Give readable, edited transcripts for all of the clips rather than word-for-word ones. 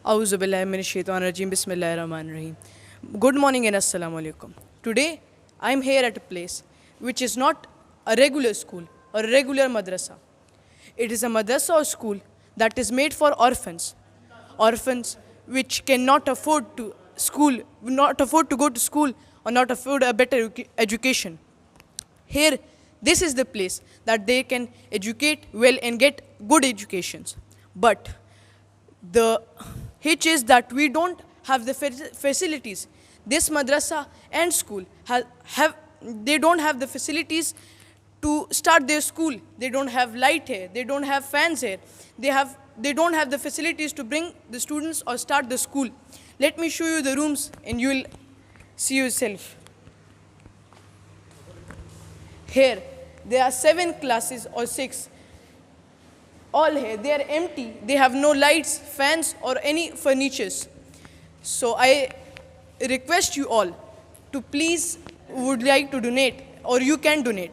Auzu billahi minash shaitanir rajim. Bismillahir rahmanir rahim. Good morning and assalamu alaikum. Today I am here at a place which is not a regular school or a regular madrasa. It is a madrasa or school that is made for orphans. Orphans which cannot afford to go to school or not afford a better education. Here, this is the place that they can educate well and get good educations. But the hitch is that we don't have the facilities. This madrasa and school they don't have the facilities to start their school. They don't have light here. They don't have fans here. They don't have the facilities to bring the students or start the school. Let me show you the rooms and you will see yourself. Here, there are 7 classes or 6. All here, they are empty. They have no lights, fans or any furnitures. So I request you all to please would like to donate, or you can donate.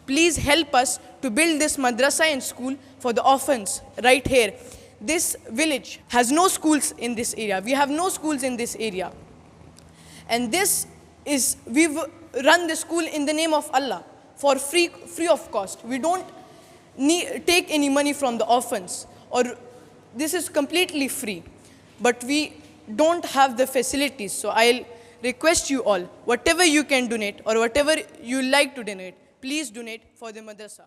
Please help us to build this madrasa and school for the orphans right here. This village has no schools in this area. We have no schools in this area. And we've run the school in the name of Allah for free of cost. We don't take any money from the orphans, or this is completely free. But we don't have the facilities. So I'll request you all, whatever you can donate or whatever you like to donate, please donate for the madrasa.